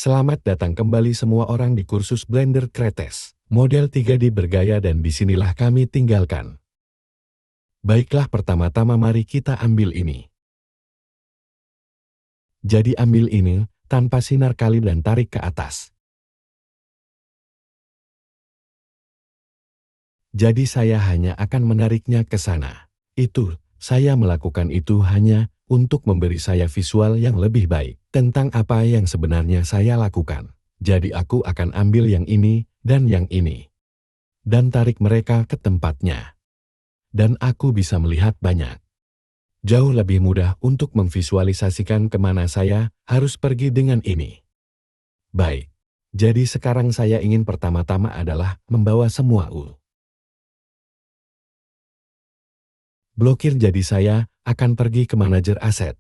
Selamat datang kembali semua orang di kursus Blender Kretes. Model 3D bergaya dan disinilah kami tinggalkan. Baiklah, pertama-tama mari kita ambil ini. Jadi ambil ini, tanpa sinar kali dan tarik ke atas. Jadi saya hanya akan menariknya ke sana. Saya melakukan itu hanya untuk memberi saya visual yang lebih baik tentang apa yang sebenarnya saya lakukan. Jadi aku akan ambil yang ini dan yang ini. Dan tarik mereka ke tempatnya. Dan aku bisa melihat banyak. Jauh lebih mudah untuk memvisualisasikan kemana saya harus pergi dengan ini. Baik. Jadi sekarang saya ingin pertama-tama adalah membawa semua blokir, jadi saya akan pergi ke manajer aset.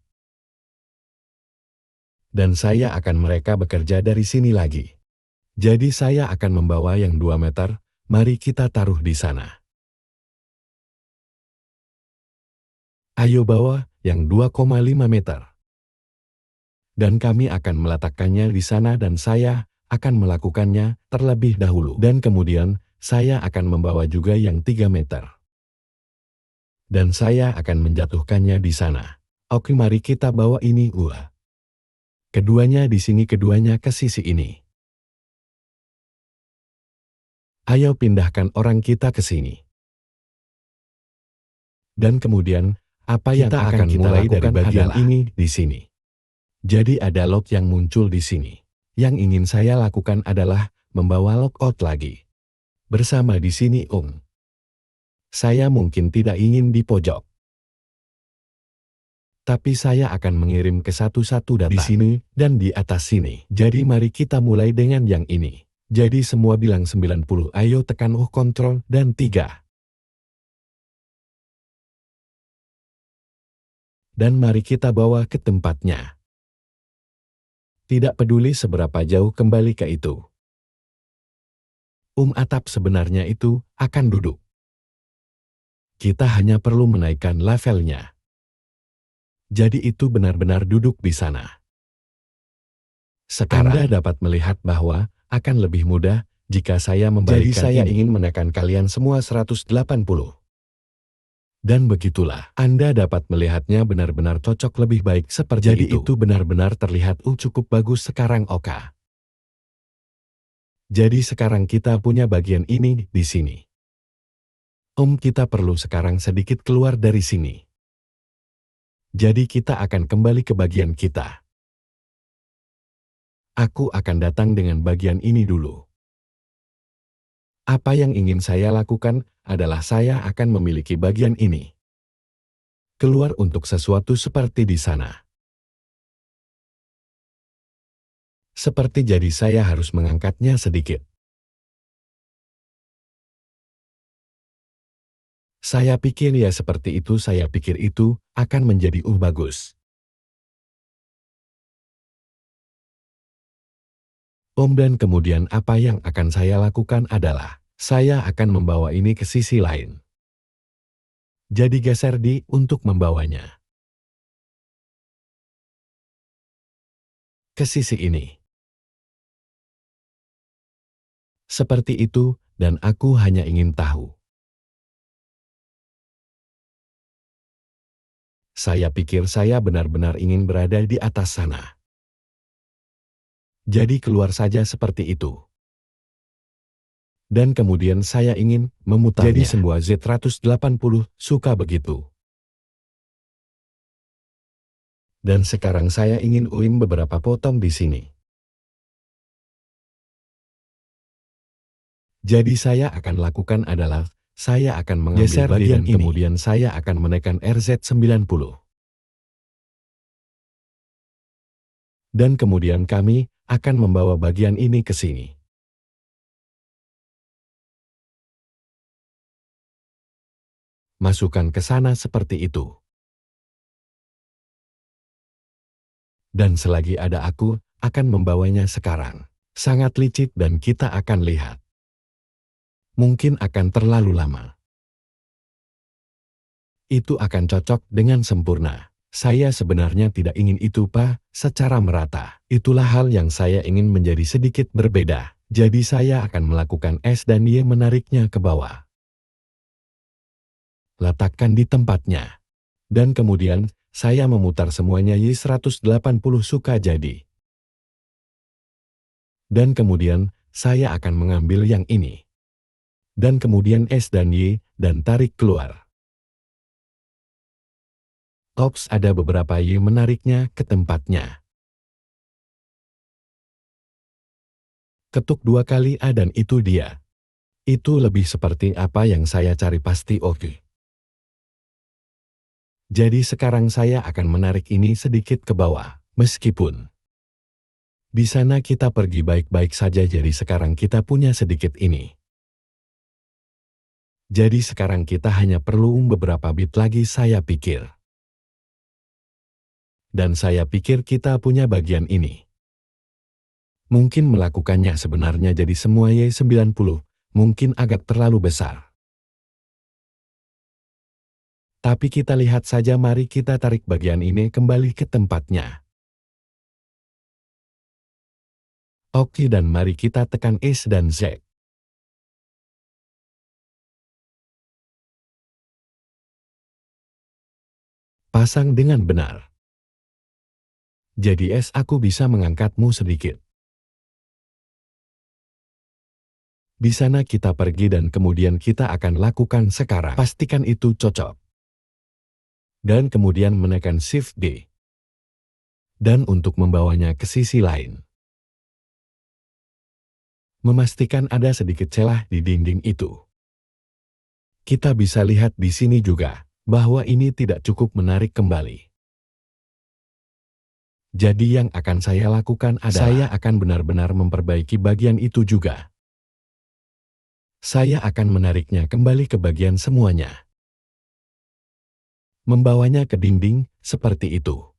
Dan saya akan mereka bekerja dari sini lagi. Jadi saya akan membawa yang 2 meter, mari kita taruh di sana. Ayo bawa yang 2,5 meter. Dan kami akan meletakkannya di sana dan saya akan melakukannya terlebih dahulu. Dan kemudian saya akan membawa juga yang 3 meter. Dan saya akan menjatuhkannya di sana. Oke, mari kita bawa ini. Keduanya di sini, keduanya ke sisi ini. Ayo pindahkan orang kita ke sini. Dan kemudian, apa yang akan kita mulai dari bagian ini di sini. Jadi ada lock yang muncul di sini. Yang ingin saya lakukan adalah membawa lockout lagi. Bersama di sini, Saya mungkin tidak ingin di pojok. Tapi saya akan mengirim ke satu-satu data di sini dan di atas sini. Jadi mari kita mulai dengan yang ini. Jadi semua bilang 90. Ayo tekan Ctrl dan 3. Dan mari kita bawa ke tempatnya. Tidak peduli seberapa jauh kembali ke itu. Atap sebenarnya itu akan duduk. Kita hanya perlu menaikkan levelnya. Jadi itu benar-benar duduk di sana. Sekarang Anda dapat melihat bahwa akan lebih mudah jika saya membalikkan. Jadi saya ingin menekan kalian semua 180. Dan begitulah, Anda dapat melihatnya benar-benar cocok lebih baik seperti itu. Jadi itu benar-benar terlihat cukup bagus sekarang, oke. Jadi sekarang kita punya bagian ini di sini. Kita perlu sekarang sedikit keluar dari sini. Jadi kita akan kembali ke bagian kita. Aku akan datang dengan bagian ini dulu. Apa yang ingin saya lakukan adalah saya akan memiliki bagian ini. Keluar untuk sesuatu seperti di sana. Seperti jadi saya harus mengangkatnya sedikit. Saya pikir ya seperti itu, saya pikir itu akan menjadi bagus. Dan kemudian apa yang akan saya lakukan adalah, saya akan membawa ini ke sisi lain. Jadi geser untuk membawanya. Ke sisi ini. Seperti itu, dan aku hanya ingin tahu. Saya pikir saya benar-benar ingin berada di atas sana. Jadi keluar saja seperti itu. Dan kemudian saya ingin memutarnya. Jadi sebuah Z180, suka begitu. Dan sekarang saya ingin beberapa potong di sini. Jadi saya akan lakukan adalah, saya akan menggeser bagian ini. Kemudian saya akan menekan RZ90. Dan kemudian kami akan membawa bagian ini ke sini. Masukkan ke sana seperti itu. Dan selagi ada aku akan membawanya sekarang. Sangat licik dan kita akan lihat. Mungkin akan terlalu lama. Itu akan cocok dengan sempurna. Saya sebenarnya tidak ingin itu, Pak, secara merata. Itulah hal yang saya ingin menjadi sedikit berbeda. Jadi saya akan melakukan S dan Y menariknya ke bawah. Letakkan di tempatnya. Dan kemudian, saya memutar semuanya Y 180 suka jadi. Dan kemudian, saya akan mengambil yang ini. Dan kemudian S dan Y, dan tarik keluar. Ops, ada beberapa Y menariknya ke tempatnya. Ketuk 2 kali A dan itu dia. Itu lebih seperti apa yang saya cari, pasti oke. Jadi sekarang saya akan menarik ini sedikit ke bawah, meskipun di sana kita pergi baik-baik saja, jadi sekarang kita punya sedikit ini. Jadi sekarang kita hanya perlu beberapa bit lagi, saya pikir. Dan saya pikir kita punya bagian ini. Mungkin melakukannya sebenarnya jadi semua Y90, mungkin agak terlalu besar. Tapi kita lihat saja, mari kita tarik bagian ini kembali ke tempatnya. Oke, dan mari kita tekan S dan Z. Pasang dengan benar. Jadi S, aku bisa mengangkatmu sedikit. Di sana kita pergi dan kemudian kita akan lakukan sekarang. Pastikan itu cocok. Dan kemudian menekan Shift D. Dan untuk membawanya ke sisi lain. Memastikan ada sedikit celah di dinding itu. Kita bisa lihat di sini juga, bahwa ini tidak cukup menarik kembali. Jadi yang akan saya lakukan adalah saya akan benar-benar memperbaiki bagian itu juga. Saya akan menariknya kembali ke bagian semuanya. Membawanya ke dinding, seperti itu.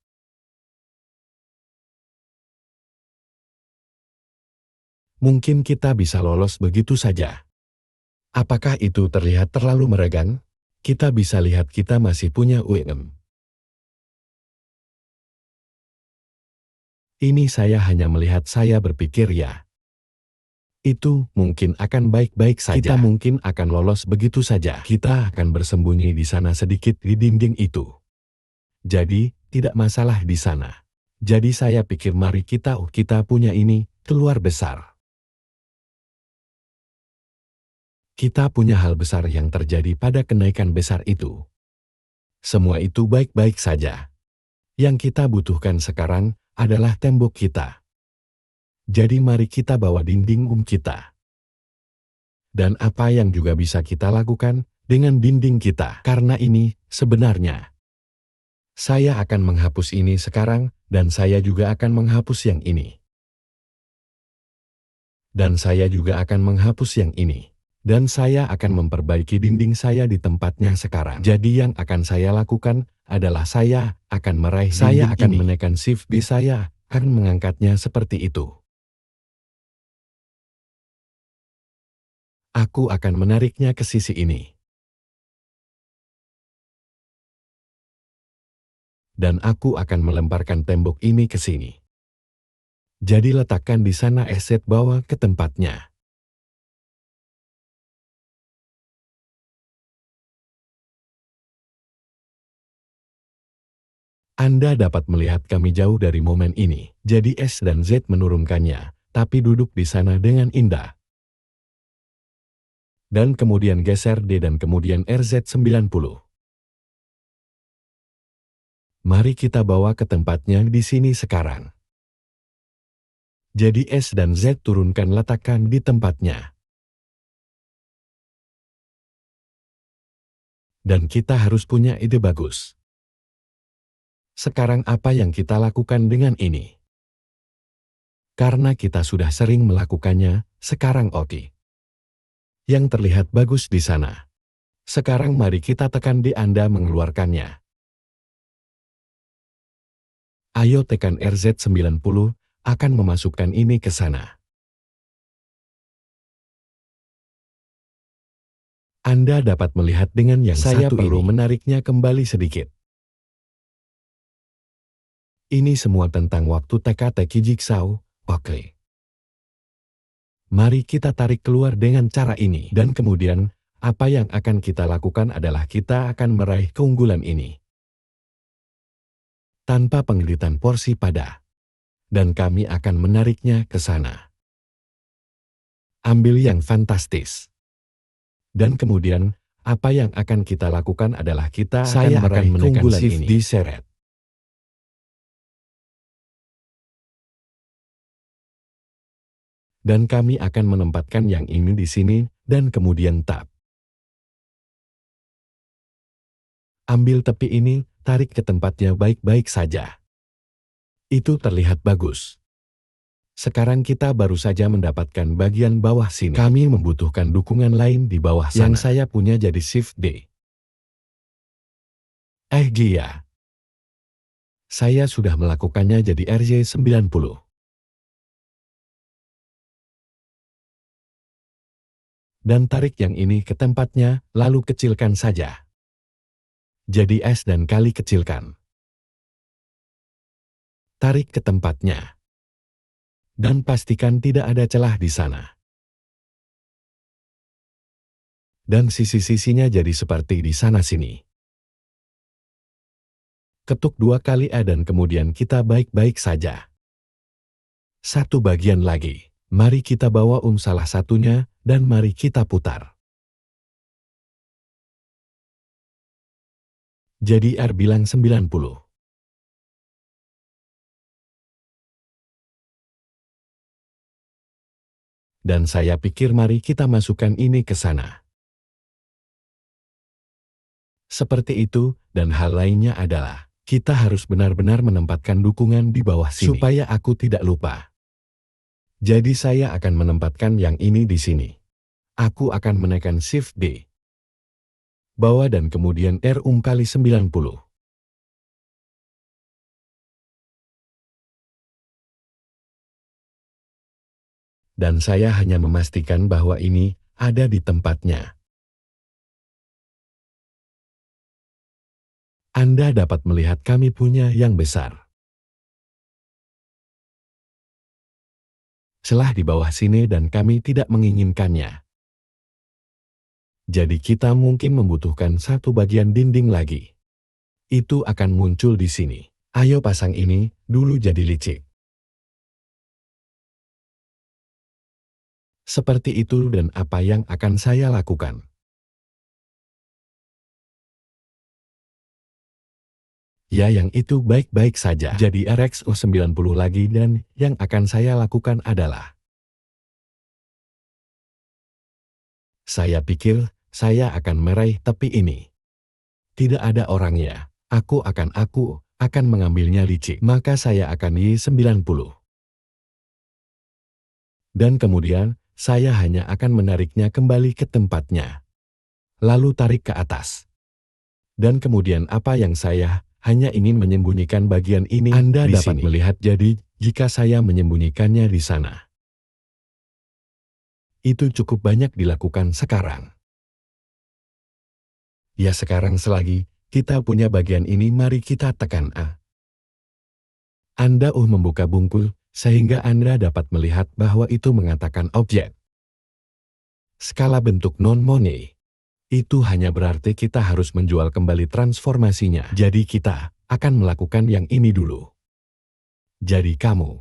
Mungkin kita bisa lolos begitu saja. Apakah itu terlihat terlalu meregang? Kita bisa lihat kita masih punya UM. Ini saya hanya melihat, saya berpikir ya. Itu mungkin akan baik-baik saja. Kita mungkin akan lolos begitu saja. Kita akan bersembunyi di sana sedikit di dinding itu. Jadi, tidak masalah di sana. Jadi saya pikir mari kita punya ini, keluar besar. Kita punya hal besar yang terjadi pada kenaikan besar itu. Semua itu baik-baik saja. Yang kita butuhkan sekarang adalah tembok kita. Jadi mari kita bawa dinding kita. Dan apa yang juga bisa kita lakukan dengan dinding kita. Karena ini, sebenarnya, saya akan menghapus ini sekarang, dan saya juga akan menghapus yang ini. Dan saya juga akan menghapus yang ini. Dan saya akan memperbaiki dinding saya di tempatnya sekarang. Jadi yang akan saya lakukan adalah saya akan meraih dinding ini. Saya akan menekan Shift B, saya akan mengangkatnya seperti itu. Aku akan menariknya ke sisi ini. Dan aku akan melemparkan tembok ini ke sini. Jadi letakkan di sana SZ, bawa ke tempatnya. Anda dapat melihat kami jauh dari momen ini. Jadi S dan Z menurunkannya, tapi duduk di sana dengan indah. Dan kemudian geser D dan kemudian RZ90. Mari kita bawa ke tempatnya di sini sekarang. Jadi S dan Z turunkan, letakkan di tempatnya. Dan kita harus punya ide bagus. Sekarang apa yang kita lakukan dengan ini? Karena kita sudah sering melakukannya, sekarang oke. Yang terlihat bagus di sana. Sekarang mari kita tekan di Anda mengeluarkannya. Ayo tekan RZ90, akan memasukkan ini ke sana. Anda dapat melihat dengan yang saya perlu menariknya kembali sedikit. Ini semua tentang waktu teka-teki jigsaw, oke. Mari kita tarik keluar dengan cara ini. Dan kemudian, apa yang akan kita lakukan adalah kita akan meraih keunggulan ini. Tanpa penggelitan porsi pada. Dan kami akan menariknya ke sana. Ambil yang fantastis. Dan kemudian, apa yang akan kita lakukan adalah kita akan menekan shift di seret. Dan kami akan menempatkan yang ini di sini, dan kemudian tap. Ambil tepi ini, tarik ke tempatnya baik-baik saja. Itu terlihat bagus. Sekarang kita baru saja mendapatkan bagian bawah sini. Kami membutuhkan dukungan lain di bawah sana. Yang saya punya jadi Shift D. Iya. Saya sudah melakukannya jadi RJ90. Dan tarik yang ini ke tempatnya, lalu kecilkan saja. Jadi S dan kali kecilkan. Tarik ke tempatnya. Dan pastikan tidak ada celah di sana. Dan sisi-sisinya jadi seperti di sana-sini. Ketuk 2 kali A dan kemudian kita baik-baik saja. Satu bagian lagi. Mari kita bawa salah satunya, dan mari kita putar. Jadi R bilang 90. Dan saya pikir mari kita masukkan ini ke sana. Seperti itu, dan hal lainnya adalah, kita harus benar-benar menempatkan dukungan di bawah sini. Supaya aku tidak lupa. Jadi saya akan menempatkan yang ini di sini. Aku akan menekan Shift D. Bawah dan kemudian R kali 90. Dan saya hanya memastikan bahwa ini ada di tempatnya. Anda dapat melihat kami punya yang besar. Celah di bawah sini dan kami tidak menginginkannya. Jadi kita mungkin membutuhkan satu bagian dinding lagi. Itu akan muncul di sini. Ayo pasang ini dulu jadi licik. Seperti itu dan apa yang akan saya lakukan. Ya yang itu baik-baik saja. Jadi RXO 90 lagi dan yang akan saya lakukan adalah. Saya pikir saya akan meraih tepi ini. Tidak ada orangnya. Aku akan mengambilnya licik. Maka saya akan Y90. Dan kemudian saya hanya akan menariknya kembali ke tempatnya. Lalu tarik ke atas. Dan kemudian apa yang saya hanya ingin menyembunyikan bagian ini. Anda dapat melihat jadi jika saya menyembunyikannya di sana. Itu cukup banyak dilakukan sekarang. Ya sekarang selagi kita punya bagian ini mari kita tekan A. Anda membuka bungkul sehingga Anda dapat melihat bahwa itu mengatakan objek. Skala bentuk non-money. Itu hanya berarti kita harus menjual kembali transformasinya. Jadi kita akan melakukan yang ini dulu. Jadi kamu.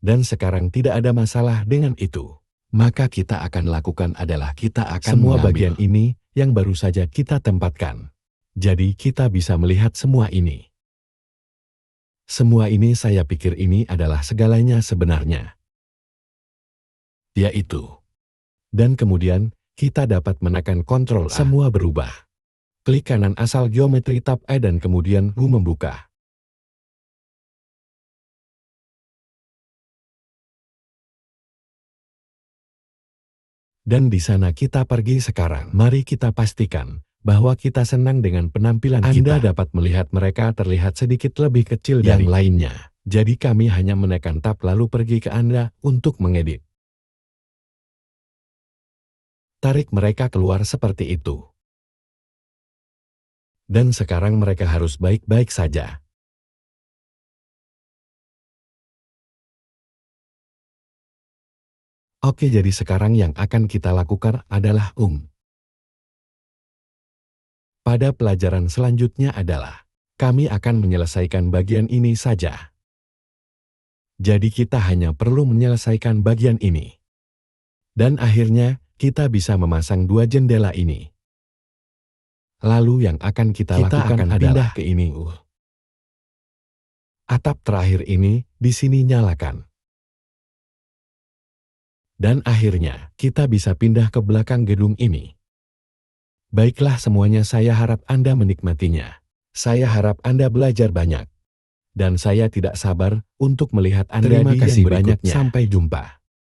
Dan sekarang tidak ada masalah dengan itu. Maka kita akan lakukan adalah kita akan semua bagian ini yang baru saja kita tempatkan. Jadi kita bisa melihat semua ini. Semua ini saya pikir ini adalah segalanya sebenarnya. Yaitu. Dan kemudian, kita dapat menekan Ctrl A. Semua berubah. Klik kanan asal geometri tab A dan kemudian membuka. Dan di sana kita pergi sekarang. Mari kita pastikan bahwa kita senang dengan penampilan kita. Anda dapat melihat mereka terlihat sedikit lebih kecil dari yang lainnya. Jadi kami hanya menekan tab lalu pergi ke Anda untuk mengedit. Tarik mereka keluar seperti itu. Dan sekarang mereka harus baik-baik saja. Oke, jadi sekarang yang akan kita lakukan adalah Pada pelajaran selanjutnya adalah, kami akan menyelesaikan bagian ini saja. Jadi kita hanya perlu menyelesaikan bagian ini. Dan akhirnya, kita bisa memasang dua jendela ini. Lalu yang akan kita lakukan adalah pindah ke ini. Atap terakhir ini, di sini nyalakan. Dan akhirnya, kita bisa pindah ke belakang gedung ini. Baiklah semuanya, saya harap Anda menikmatinya. Saya harap Anda belajar banyak. Dan saya tidak sabar untuk melihat Anda di yang berikutnya. Sampai jumpa.